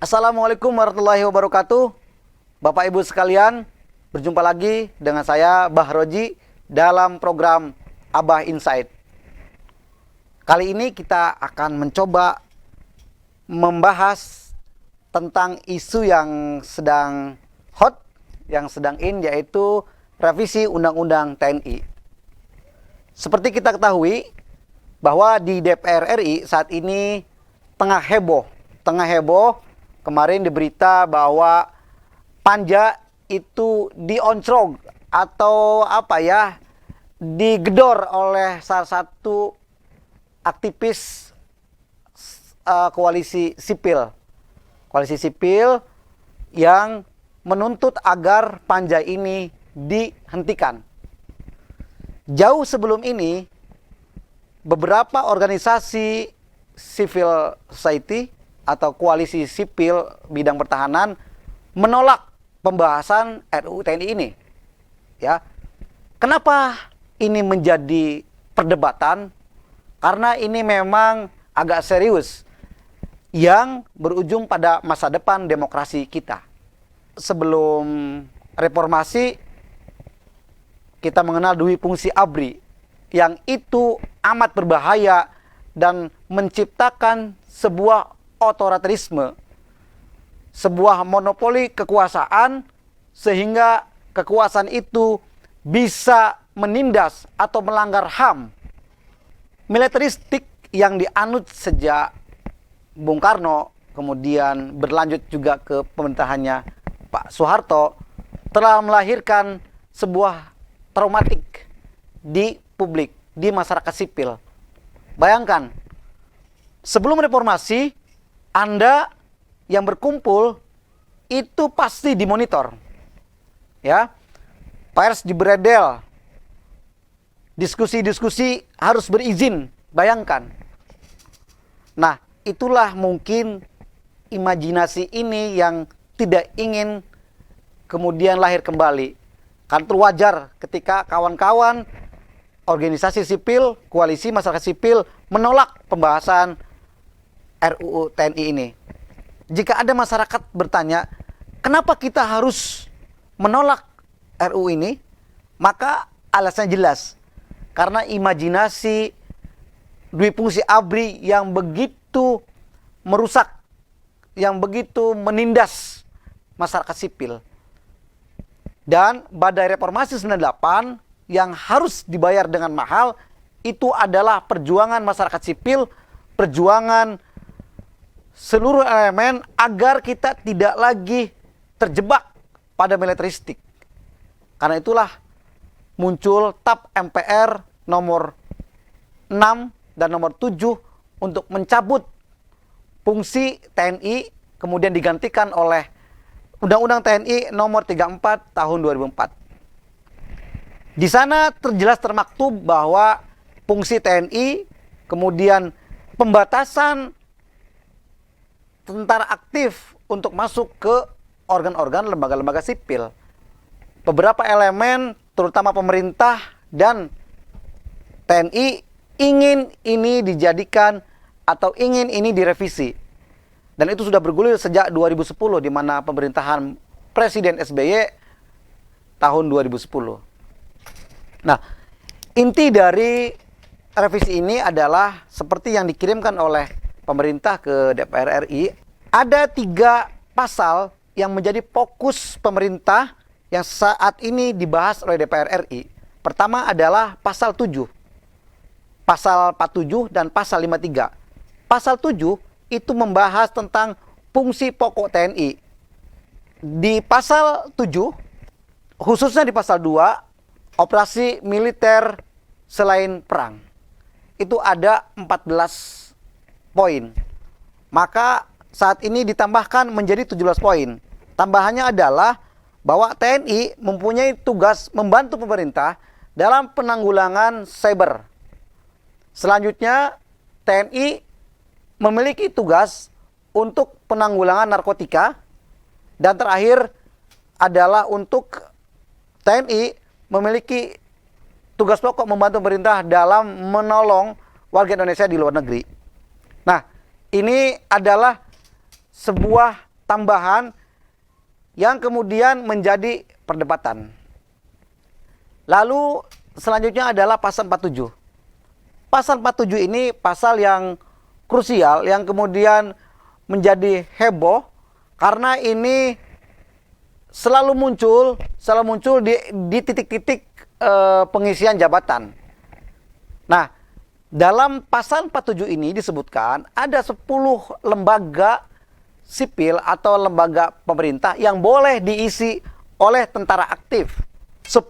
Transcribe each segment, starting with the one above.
Assalamualaikum warahmatullahi wabarakatuh. Bapak Ibu sekalian, berjumpa lagi dengan saya Bahroji dalam program Abah Insight. Kali ini kita akan mencoba membahas tentang isu yang sedang hot, yang sedang in, yaitu revisi Undang-Undang TNI. Seperti kita ketahui bahwa di DPR RI saat ini tengah heboh. Kemarin diberita bahwa Panja itu dioncrog atau digedor oleh salah satu aktivis koalisi sipil yang menuntut agar Panja ini dihentikan. Jauh sebelum ini, beberapa organisasi civil society atau koalisi sipil bidang pertahanan menolak pembahasan RUU TNI ini. Ya. Kenapa ini menjadi perdebatan? Karena ini memang agak serius yang berujung pada masa depan demokrasi kita. Sebelum reformasi, kita mengenal Dwi Fungsi ABRI yang itu amat berbahaya dan menciptakan sebuah otoritarisme, sebuah monopoli kekuasaan, sehingga kekuasaan itu bisa menindas atau melanggar HAM. Militeristik yang dianut sejak Bung Karno, kemudian berlanjut juga ke pemerintahannya Pak Soeharto, telah melahirkan sebuah traumatik di publik, di masyarakat sipil. Bayangkan, sebelum reformasi, Anda yang berkumpul itu pasti dimonitor. Ya. Pers diberedel. Diskusi-diskusi harus berizin. Bayangkan. Nah, itulah mungkin imajinasi ini yang tidak ingin kemudian lahir kembali. Kan terwajar ketika kawan-kawan organisasi sipil, koalisi masyarakat sipil menolak pembahasan RUU TNI ini. Jika ada masyarakat bertanya, kenapa kita harus menolak RUU ini? Maka alasannya jelas. Karena imajinasi Dwi Fungsi ABRI yang begitu merusak, yang begitu menindas masyarakat sipil. Dan badai reformasi 98 yang harus dibayar dengan mahal, itu adalah perjuangan masyarakat sipil, perjuangan seluruh elemen agar kita tidak lagi terjebak pada militeristik. Karena itulah muncul TAP MPR nomor 6 dan nomor 7 untuk mencabut fungsi TNI, kemudian digantikan oleh Undang-Undang TNI nomor 34 tahun 2004. Di sana terjelas termaktub bahwa fungsi TNI, kemudian pembatasan tentara aktif untuk masuk ke organ-organ lembaga-lembaga sipil. Beberapa elemen, terutama pemerintah dan TNI, ingin ini dijadikan atau ingin ini direvisi. Dan itu sudah bergulir sejak 2010, di mana pemerintahan Presiden SBY tahun 2010. Nah, inti dari revisi ini adalah seperti yang dikirimkan oleh pemerintah ke DPR RI, ada 3 pasal yang menjadi fokus pemerintah yang saat ini dibahas oleh DPR RI. Pertama adalah pasal 7, pasal 47 dan pasal 53. Pasal 7 itu membahas tentang fungsi pokok TNI. Di pasal 7, khususnya di pasal 2, operasi militer selain perang, itu ada 14 poin. Maka saat ini ditambahkan menjadi 17 poin. Tambahannya adalah bahwa TNI mempunyai tugas membantu pemerintah dalam penanggulangan cyber. Selanjutnya, TNI memiliki tugas untuk penanggulangan narkotika. Dan terakhir adalah untuk TNI memiliki tugas pokok membantu pemerintah dalam menolong warga Indonesia di luar negeri. Nah, ini adalah sebuah tambahan yang kemudian menjadi perdebatan. Lalu selanjutnya adalah pasal 47. Pasal 47 ini pasal yang krusial yang kemudian menjadi heboh karena ini selalu muncul di titik-titik pengisian jabatan. Nah, dalam pasal 47 ini disebutkan ada 10 lembaga sipil atau lembaga pemerintah yang boleh diisi oleh tentara aktif. 10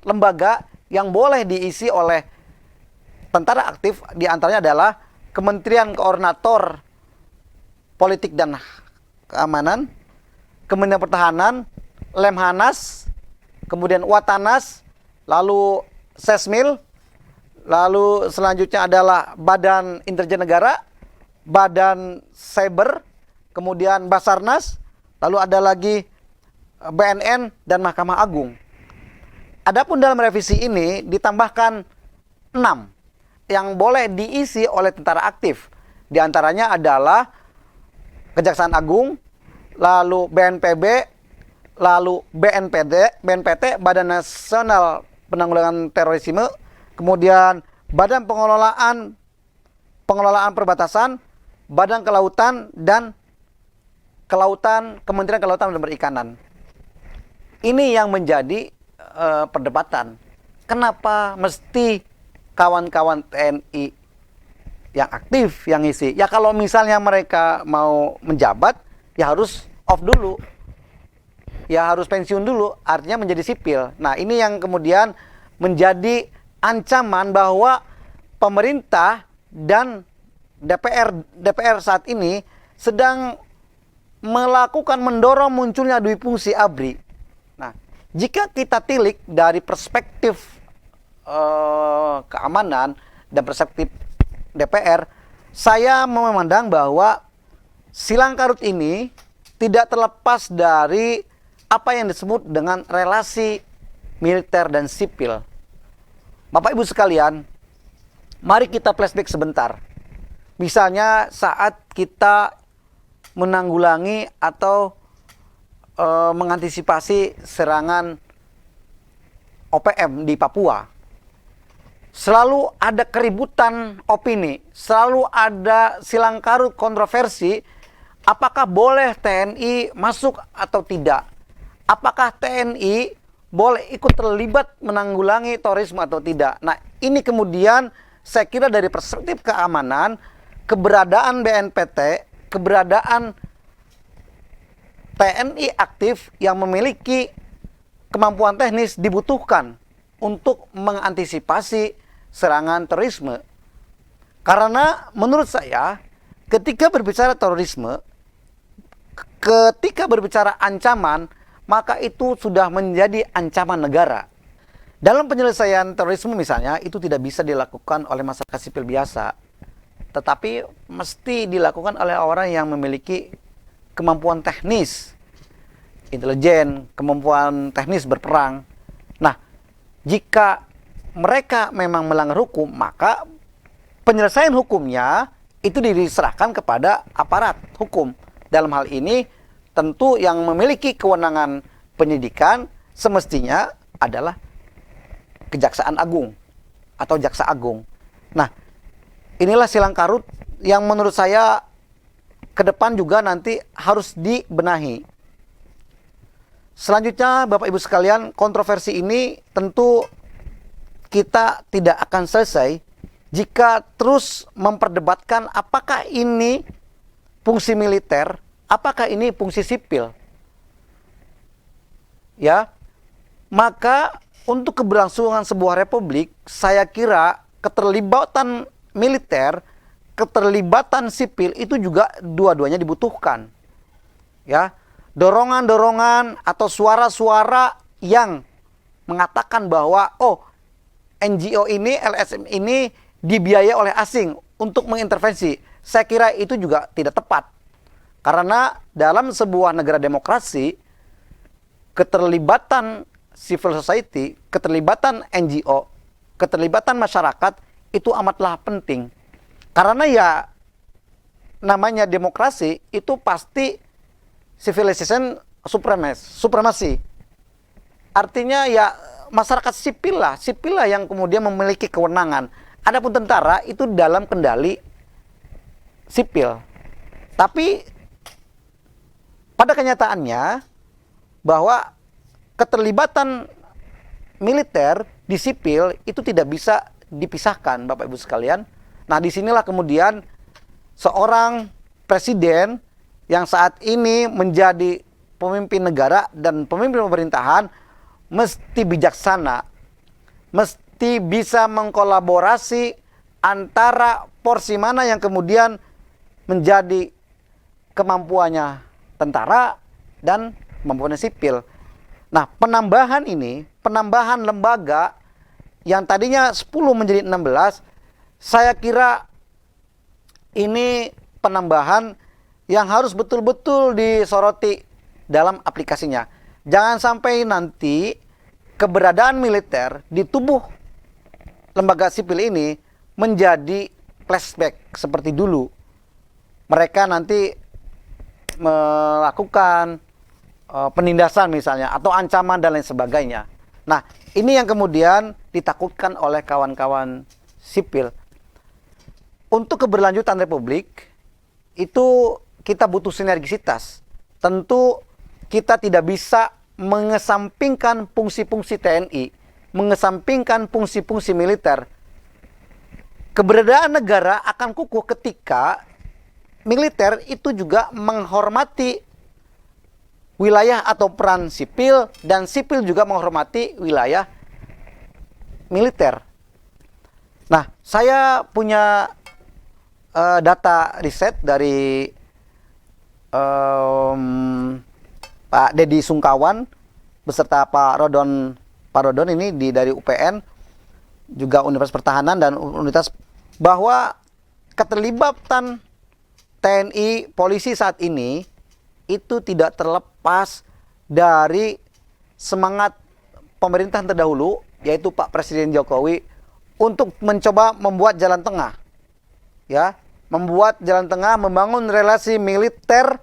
lembaga yang boleh diisi oleh tentara aktif diantaranya adalah Kementerian Koordinator Politik dan Keamanan, Kementerian Pertahanan, Lemhanas, kemudian Watanas, lalu Sesmil, lalu selanjutnya adalah Badan Intelijen Negara, Badan Cyber, kemudian Basarnas, lalu ada lagi BNN dan Mahkamah Agung. Adapun dalam revisi ini ditambahkan 6 yang boleh diisi oleh tentara aktif. Di antaranya adalah Kejaksaan Agung, lalu BNPB, lalu BNPT, Badan Nasional Penanggulangan Terorisme, kemudian Badan Pengelolaan Perbatasan, Badan Kelautan, dan Kementerian Kelautan dan Perikanan. Ini yang menjadi perdebatan. Kenapa mesti kawan-kawan TNI yang aktif yang isi? Ya kalau misalnya mereka mau menjabat, ya harus off dulu. Ya harus pensiun dulu, artinya menjadi sipil. Nah, ini yang kemudian menjadi ancaman bahwa pemerintah dan DPR saat ini sedang mendorong munculnya dui fungsi ABRI. Nah, jika kita tilik dari perspektif keamanan dan perspektif DPR, saya memandang bahwa silang karut ini tidak terlepas dari apa yang disebut dengan relasi militer dan sipil. Bapak Ibu sekalian, mari kita flashback sebentar. Misalnya saat kita menanggulangi atau mengantisipasi serangan OPM di Papua. Selalu ada keributan opini, selalu ada silang karut kontroversi, apakah boleh TNI masuk atau tidak? Apakah TNI boleh ikut terlibat menanggulangi terorisme atau tidak? Nah, ini kemudian saya kira dari perspektif keamanan, keberadaan BNPT, keberadaan TNI aktif yang memiliki kemampuan teknis dibutuhkan untuk mengantisipasi serangan terorisme. Karena menurut saya ketika berbicara terorisme, ketika berbicara ancaman, maka itu sudah menjadi ancaman negara. Dalam penyelesaian terorisme misalnya, itu tidak bisa dilakukan oleh masyarakat sipil biasa, tetapi mesti dilakukan oleh orang yang memiliki kemampuan teknis, intelijen, kemampuan teknis berperang. Nah, jika mereka memang melanggar hukum, maka penyelesaian hukumnya itu diserahkan kepada aparat hukum. Dalam hal ini, tentu yang memiliki kewenangan penyidikan semestinya adalah Kejaksaan Agung atau Jaksa Agung. Nah, inilah silang karut yang menurut saya ke depan juga nanti harus dibenahi. Selanjutnya, Bapak Ibu sekalian, kontroversi ini tentu kita tidak akan selesai jika terus memperdebatkan apakah ini fungsi militer, apakah ini fungsi sipil. Ya, maka untuk keberlangsungan sebuah republik, saya kira keterlibatan militer, keterlibatan sipil itu juga dua-duanya dibutuhkan. Ya, dorongan-dorongan atau suara-suara yang mengatakan bahwa NGO ini, LSM ini dibiayai oleh asing untuk mengintervensi. Saya kira itu juga tidak tepat. Karena dalam sebuah negara demokrasi, keterlibatan civil society, keterlibatan NGO, keterlibatan masyarakat itu amatlah penting. Karena ya namanya demokrasi itu pasti civilization supremacy. Artinya ya masyarakat sipil lah yang kemudian memiliki kewenangan. Adapun tentara itu dalam kendali sipil. Tapi pada kenyataannya bahwa keterlibatan militer di sipil itu tidak bisa dipisahkan, Bapak Ibu sekalian. Nah, disinilah kemudian seorang presiden yang saat ini menjadi pemimpin negara dan pemimpin pemerintahan mesti bijaksana, mesti bisa mengkolaborasi antara porsi mana yang kemudian menjadi kemampuannya tentara dan kemampuannya sipil. Nah, penambahan lembaga yang tadinya 10 menjadi 16, saya kira ini penambahan yang harus betul-betul disoroti dalam aplikasinya. Jangan sampai nanti keberadaan militer di tubuh lembaga sipil ini menjadi flashback seperti dulu. Mereka nanti melakukan penindasan misalnya atau ancaman dan lain sebagainya. Nah, ini yang kemudian ditakutkan oleh kawan-kawan sipil. Untuk keberlanjutan republik itu kita butuh sinergisitas. Tentu kita tidak bisa mengesampingkan fungsi-fungsi TNI, mengesampingkan fungsi-fungsi militer. Keberadaan negara akan kukuh ketika militer itu juga menghormati wilayah atau peran sipil, dan sipil juga menghormati wilayah militer. Nah, saya punya data riset dari Pak Dedi Sungkawan beserta Pak Rodon ini dari UPN, juga Universitas Pertahanan dan Universitas, bahwa keterlibatan TNI polisi saat ini itu tidak terlepas dari semangat pemerintahan terdahulu, yaitu Pak Presiden Jokowi, untuk mencoba membuat jalan tengah. Ya, membuat jalan tengah, membangun relasi militer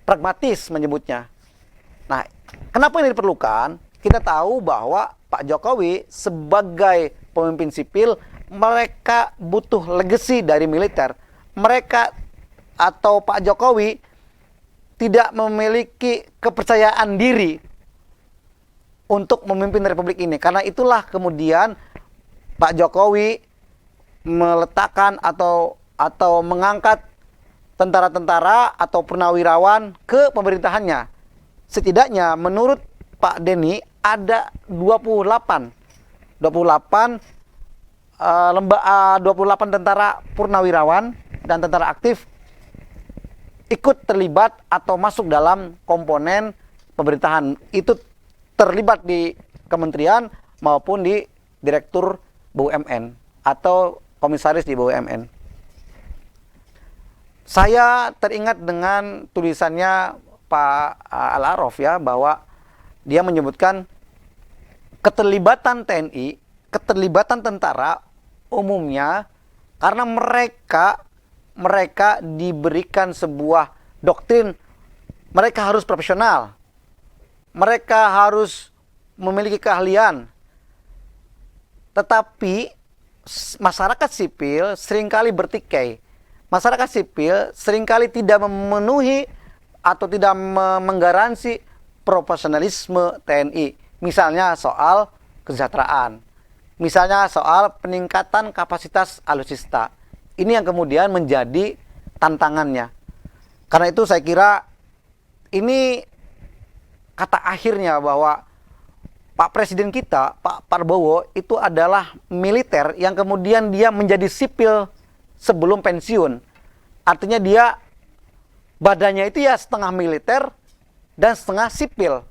pragmatis menyebutnya. Nah, kenapa ini diperlukan? Kita tahu bahwa Pak Jokowi sebagai pemimpin sipil, mereka butuh legacy dari militer. Mereka atau Pak Jokowi tidak memiliki kepercayaan diri untuk memimpin republik ini. Karena itulah kemudian Pak Jokowi meletakkan atau mengangkat tentara-tentara atau purnawirawan ke pemerintahannya. Setidaknya menurut Pak Denny ada 28 tentara purnawirawan dan tentara aktif ikut terlibat atau masuk dalam komponen pemerintahan. Itu terlibat di kementerian maupun di direktur BUMN atau komisaris di BUMN. Saya teringat dengan tulisannya Pak Al-Araf ya, bahwa dia menyebutkan keterlibatan TNI, keterlibatan tentara umumnya karena mereka diberikan sebuah doktrin, mereka harus profesional, mereka harus memiliki keahlian. Tetapi masyarakat sipil seringkali bertikai. Masyarakat sipil seringkali tidak memenuhi atau tidak menggaransi profesionalisme TNI. Misalnya soal kesejahteraan, misalnya soal peningkatan kapasitas alutsista. Ini yang kemudian menjadi tantangannya. Karena itu saya kira ini kata akhirnya bahwa Pak Presiden kita, Pak Prabowo, itu adalah militer yang kemudian dia menjadi sipil sebelum pensiun. Artinya dia badannya itu ya setengah militer dan setengah sipil.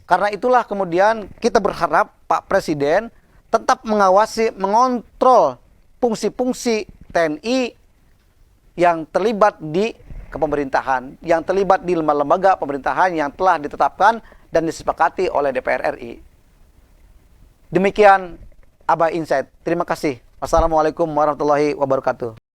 Karena itulah kemudian kita berharap Pak Presiden tetap mengawasi, mengontrol fungsi-fungsi TNI yang terlibat di kepemerintahan, yang terlibat di lembaga pemerintahan yang telah ditetapkan dan disepakati oleh DPR RI. Demikian Aba Insight. Terima kasih. Wassalamualaikum warahmatullahi wabarakatuh.